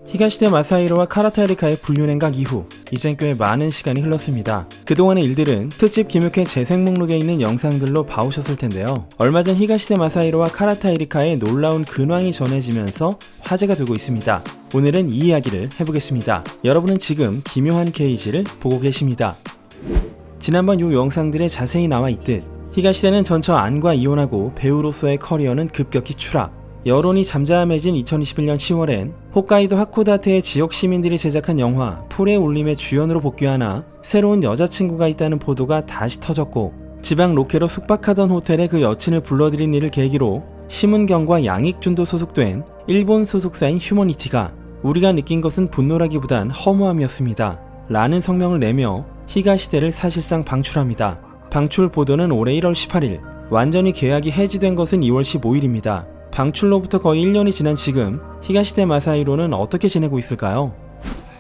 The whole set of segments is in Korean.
히가시대 마사히로와 카라타에리카의 불륜행각 이후 이젠 꽤 많은 시간이 흘렀습니다. 그동안의 일들은 특집 김육회 재생 목록에 있는 영상들로 봐오셨을 텐데요. 얼마 전 히가시대 마사히로와 카라타에리카의 놀라운 근황이 전해지면서 화제가 되고 있습니다. 오늘은 이 이야기를 해보겠습니다. 여러분은 지금 기묘한 케이지를 보고 계십니다. 지난번 요 영상들에 자세히 나와 있듯 히가시대는 전처 안과 이혼하고 배우로서의 커리어는 급격히 추락. 여론이 잠잠해진 2021년 10월엔 홋카이도 하코다테의 지역 시민들이 제작한 영화 풀의 울림의 주연으로 복귀하나 새로운 여자친구가 있다는 보도가 다시 터졌고, 지방 로케로 숙박하던 호텔에 그 여친을 불러들인 일을 계기로 심은경과 양익준도 소속된 일본 소속사인 휴머니티가 우리가 느낀 것은 분노라기보단 허무함이었습니다 라는 성명을 내며 히가시대를 사실상 방출합니다. 방출 보도는 올해 1월 18일, 완전히 계약이 해지된 것은 2월 15일입니다. 방출로부터 거의 1년이 지난 지금 히가시대 마사히로는 어떻게 지내고 있을까요?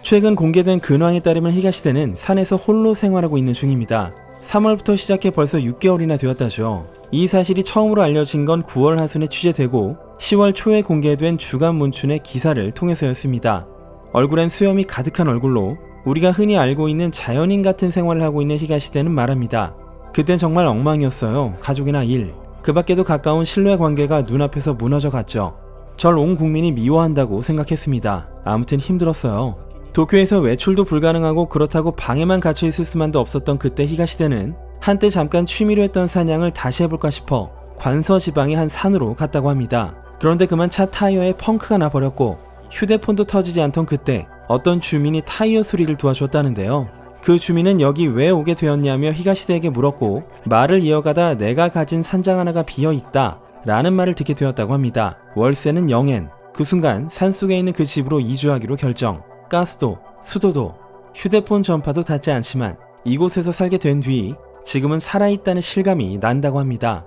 최근 공개된 근황에 따르면 히가시대는 산에서 홀로 생활하고 있는 중입니다. 3월부터 시작해 벌써 6개월이나 되었다죠. 이 사실이 처음으로 알려진 건 9월 하순에 취재되고 10월 초에 공개된 주간 문춘의 기사를 통해서였습니다. 얼굴엔 수염이 가득한 얼굴로 우리가 흔히 알고 있는 자연인 같은 생활을 하고 있는 히가시대는 말합니다. 그땐 정말 엉망이었어요. 가족이나 일, 그 밖에도 가까운 신뢰 관계가 눈앞에서 무너져 갔죠. 절 온 국민이 미워한다고 생각했습니다. 아무튼 힘들었어요. 도쿄에서 외출도 불가능하고 그렇다고 방에만 갇혀 있을 수만도 없었던 그때 히가시대는 한때 잠깐 취미로 했던 사냥을 다시 해볼까 싶어 관서 지방의 한 산으로 갔다고 합니다. 그런데 그만 차 타이어에 펑크가 나버렸고 휴대폰도 터지지 않던 그때 어떤 주민이 타이어 수리를 도와줬다는데요. 그 주민은 여기 왜 오게 되었냐며 히가시대에게 물었고, 말을 이어가다 내가 가진 산장 하나가 비어있다 라는 말을 듣게 되었다고 합니다. 월세는 0엔. 그 순간 산속에 있는 그 집으로 이주하기로 결정. 가스도, 수도도, 휴대폰 전파도 닿지 않지만 이곳에서 살게 된 뒤 지금은 살아있다는 실감이 난다고 합니다.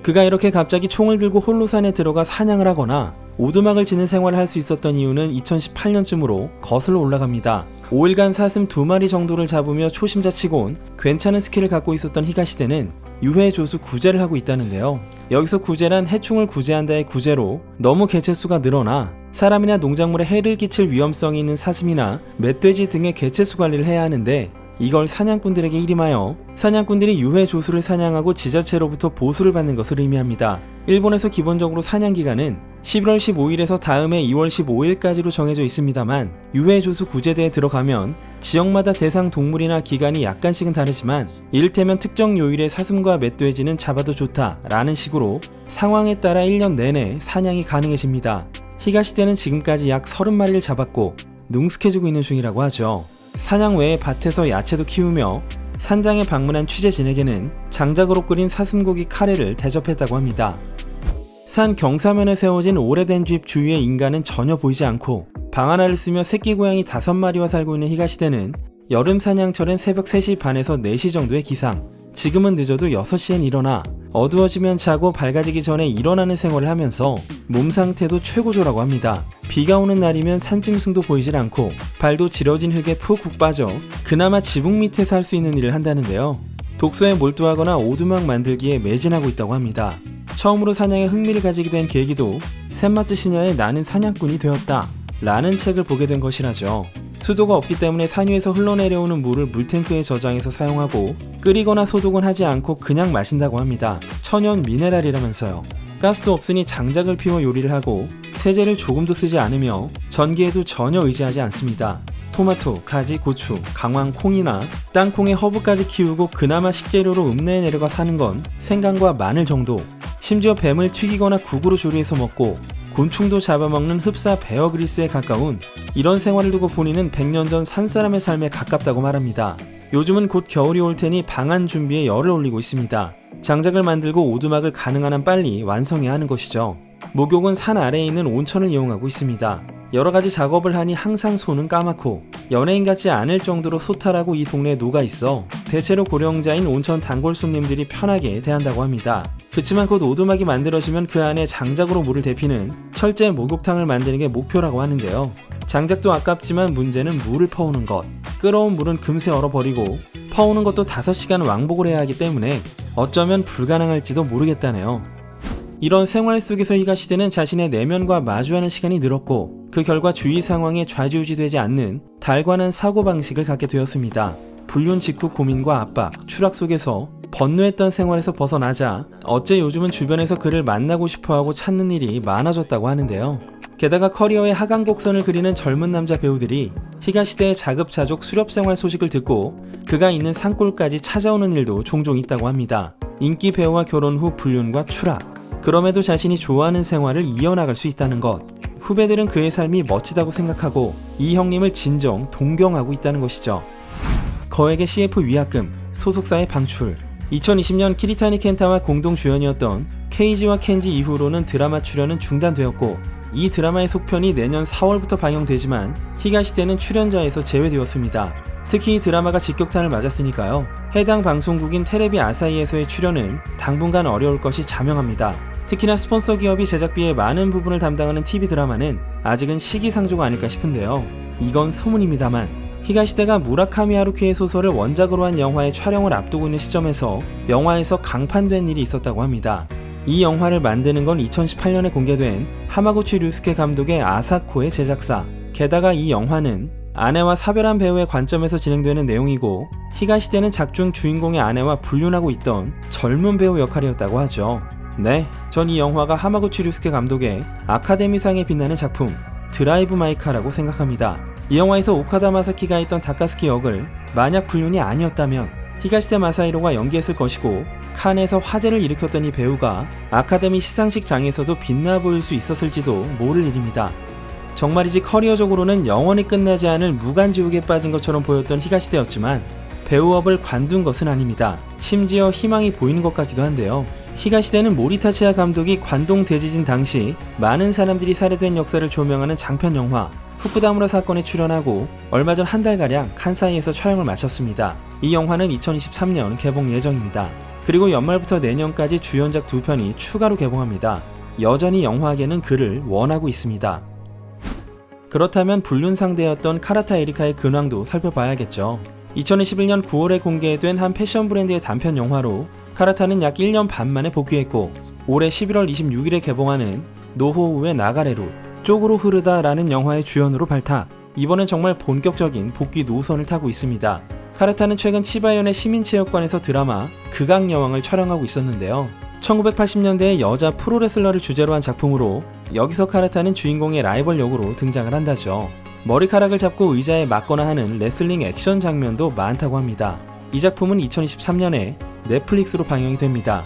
그가 이렇게 갑자기 총을 들고 홀로 산에 들어가 사냥을 하거나 오두막을 지는 생활을 할 수 있었던 이유는 2018년쯤으로 거슬러 올라갑니다. 5일간 사슴 2마리 정도를 잡으며 초심자치곤 괜찮은 스킬을 갖고 있었던 히가시대는 유해조수 구제를 하고 있다는데요. 여기서 구제란 해충을 구제한다의 구제로 너무 개체수가 늘어나 사람이나 농작물에 해를 끼칠 위험성이 있는 사슴이나 멧돼지 등의 개체수 관리를 해야 하는데, 이걸 사냥꾼들에게 일임하여 사냥꾼들이 유해조수를 사냥하고 지자체로부터 보수를 받는 것을 의미합니다. 일본에서 기본적으로 사냥기간은 11월 15일에서 다음해 2월 15일까지로 정해져 있습니다만, 유해조수 구제대에 들어가면 지역마다 대상 동물이나 기간이 약간씩은 다르지만 이를테면 특정 요일에 사슴과 멧돼지는 잡아도 좋다 라는 식으로 상황에 따라 1년 내내 사냥이 가능해집니다. 히가시대는 지금까지 약 30마리를 잡았고 능숙해지고 있는 중이라고 하죠. 사냥 외에 밭에서 야채도 키우며 산장에 방문한 취재진에게는 장작으로 끓인 사슴고기 카레를 대접했다고 합니다. 산 경사면에 세워진 오래된 집 주위에 인간은 전혀 보이지 않고 방 하나를 쓰며 새끼 고양이 5마리와 살고 있는 히가시대는 여름 사냥철엔 새벽 3시 반에서 4시 정도의 기상, 지금은 늦어도 6시엔 일어나 어두워지면 자고 밝아지기 전에 일어나는 생활을 하면서 몸 상태도 최고조라고 합니다. 비가 오는 날이면 산짐승도 보이질 않고 발도 지러진 흙에 푹 빠져 그나마 지붕 밑에서 할 수 있는 일을 한다는데요. 독서에 몰두하거나 오두막 만들기에 매진하고 있다고 합니다. 처음으로 사냥에 흥미를 가지게 된 계기도 샌마츠 시냐의 나는 사냥꾼이 되었다 라는 책을 보게 된 것이라죠. 수도가 없기 때문에 산 위에서 흘러내려오는 물을 물탱크에 저장해서 사용하고 끓이거나 소독은 하지 않고 그냥 마신다고 합니다. 천연 미네랄이라면서요. 가스도 없으니 장작을 피워 요리를 하고 세제를 조금도 쓰지 않으며 전기에도 전혀 의지하지 않습니다. 토마토, 가지, 고추, 강황, 콩이나 땅콩에 허브까지 키우고 그나마 식재료로 읍내에 내려가 사는 건 생강과 마늘 정도. 심지어 뱀을 튀기거나 국으로 조리해서 먹고 곤충도 잡아먹는 흡사 베어 그릴스에 가까운 이런 생활을 두고 본인은 100년 전 산사람의 삶에 가깝다고 말합니다. 요즘은 곧 겨울이 올 테니 방안 준비에 열을 올리고 있습니다. 장작을 만들고 오두막을 가능한 한 빨리 완성해야 하는 것이죠. 목욕은 산 아래에 있는 온천을 이용하고 있습니다. 여러가지 작업을 하니 항상 손은 까맣고 연예인 같지 않을 정도로 소탈하고 이 동네에 녹아있어 대체로 고령자인 온천 단골 손님들이 편하게 대한다고 합니다. 그치만 곧 오두막이 만들어지면 그 안에 장작으로 물을 데피는 철제 목욕탕을 만드는 게 목표라고 하는데요. 장작도 아깝지만 문제는 물을 퍼오는 것. 끓어온 물은 금세 얼어버리고 퍼오는 것도 5시간 왕복을 해야 하기 때문에 어쩌면 불가능할지도 모르겠다네요. 이런 생활 속에서 히가시대는 자신의 내면과 마주하는 시간이 늘었고 그 결과 주위 상황에 좌지우지되지 않는 달관한 사고방식을 갖게 되었습니다. 불륜 직후 고민과 압박, 추락 속에서 번뇌했던 생활에서 벗어나자 어째 요즘은 주변에서 그를 만나고 싶어하고 찾는 일이 많아졌다고 하는데요. 게다가 커리어의 하강 곡선을 그리는 젊은 남자 배우들이 희가시대의 자급자족 수렵생활 소식을 듣고 그가 있는 산골까지 찾아오는 일도 종종 있다고 합니다. 인기 배우와 결혼 후 불륜과 추락, 그럼에도 자신이 좋아하는 생활을 이어나갈 수 있다는 것. 후배들은 그의 삶이 멋지다고 생각하고 이 형님을 진정 동경하고 있다는 것이죠. 거액의 CF 위약금, 소속사의 방출. 2020년 키리타니 켄타와 공동 주연이었던 케이지와 켄지 이후로는 드라마 출연은 중단되었고 이 드라마의 속편이 내년 4월부터 방영되지만 희가시대는 출연자에서 제외되었습니다. 특히 이 드라마가 직격탄을 맞았으니까요. 해당 방송국인 테레비 아사히에서의 출연은 당분간 어려울 것이 자명합니다. 특히나 스폰서 기업이 제작비의 많은 부분을 담당하는 TV 드라마는 아직은 시기상조가 아닐까 싶은데요. 이건 소문입니다만 희가시대가 무라카미 하루키의 소설을 원작으로 한 영화의 촬영을 앞두고 있는 시점에서 영화에서 강판된 일이 있었다고 합니다. 이 영화를 만드는 건 2018년에 공개된 하마구치 류스케 감독의 아사코의 제작사. 게다가 이 영화는 아내와 사별한 배우의 관점에서 진행되는 내용이고 희가시대는 작중 주인공의 아내와 불륜하고 있던 젊은 배우 역할이었다고 하죠. 네, 전 이 영화가 하마구치 류스케 감독의 아카데미상에 빛나는 작품 드라이브 마이 카라고 생각합니다. 이 영화에서 오카다 마사키가 했던 다카스키 역을 만약 불륜이 아니었다면 히가시대 마사히로가 연기했을 것이고 칸에서 화제를 일으켰던 이 배우가 아카데미 시상식 장에서도 빛나 보일 수 있었을지도 모를 일입니다. 정말이지 커리어적으로는 영원히 끝나지 않을 무간지옥에 빠진 것처럼 보였던 히가시대였지만 배우업을 관둔 것은 아닙니다. 심지어 희망이 보이는 것 같기도 한데요. 히가시대는 모리타치야 감독이 관동 대지진 당시 많은 사람들이 살해된 역사를 조명하는 장편 영화 후쿠다무라 사건에 출연하고 얼마 전 한 달가량 칸사이에서 촬영을 마쳤습니다. 이 영화는 2023년 개봉 예정입니다. 그리고 연말부터 내년까지 주연작 2편이 추가로 개봉합니다. 여전히 영화계는 그를 원하고 있습니다. 그렇다면 불륜 상대였던 카라타 에리카의 근황도 살펴봐야겠죠. 2021년 9월에 공개된 한 패션 브랜드의 단편 영화로 카라타는 약 1년 반 만에 복귀했고 올해 11월 26일에 개봉하는 노호우의 나가레루 쪽으로 흐르다라는 영화의 주연으로 발탁. 이번엔 정말 본격적인 복귀 노선을 타고 있습니다. 카라타는 최근 치바현의 시민체육관에서 드라마 극악여왕을 촬영하고 있었는데요. 1980년대의 여자 프로레슬러를 주제로 한 작품으로 여기서 카라타는 주인공의 라이벌 역으로 등장을 한다죠. 머리카락을 잡고 의자에 맞거나 하는 레슬링 액션 장면도 많다고 합니다. 이 작품은 2023년에 넷플릭스로 방영이 됩니다.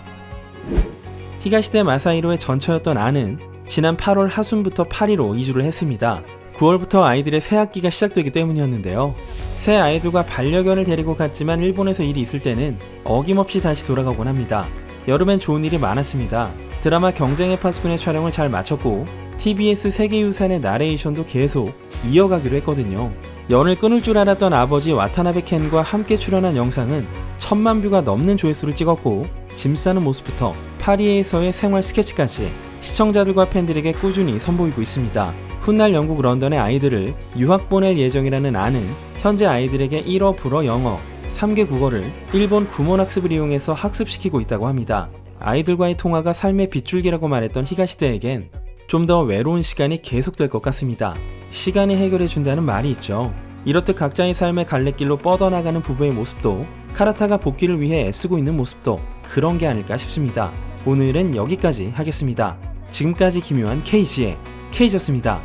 히가시대 마사히로의 전처였던 아는 지난 8월 하순부터 파리로 이주를 했습니다. 9월부터 아이들의 새학기가 시작되기 때문이었는데요. 새 아이들과 반려견을 데리고 갔지만 일본에서 일이 있을 때는 어김없이 다시 돌아가곤 합니다. 여름엔 좋은 일이 많았습니다. 드라마 경쟁의 파수꾼의 촬영을 잘 마쳤고 TBS 세계유산의 나레이션도 계속 이어가기로 했거든요. 연을 끊을 줄 알았던 아버지 와타나베 켄과 함께 출연한 영상은 1000만 뷰가 넘는 조회수를 찍었고 짐 싸는 모습부터 파리에서의 생활 스케치까지 시청자들과 팬들에게 꾸준히 선보이고 있습니다. 훗날 영국 런던의 아이들을 유학 보낼 예정이라는 아는 현재 아이들에게 1어 불어 영어 3개 국어를 일본 구몬학습을 이용해서 학습시키고 있다고 합니다. 아이들과의 통화가 삶의 빗줄기라고 말했던 히가시대에겐 좀 더 외로운 시간이 계속될 것 같습니다. 시간이 해결해준다는 말이 있죠. 이렇듯 각자의 삶의 갈래길로 뻗어나가는 부부의 모습도 카라타가 복귀를 위해 애쓰고 있는 모습도 그런 게 아닐까 싶습니다. 오늘은 여기까지 하겠습니다. 지금까지 기묘한 KG의 K였습니다.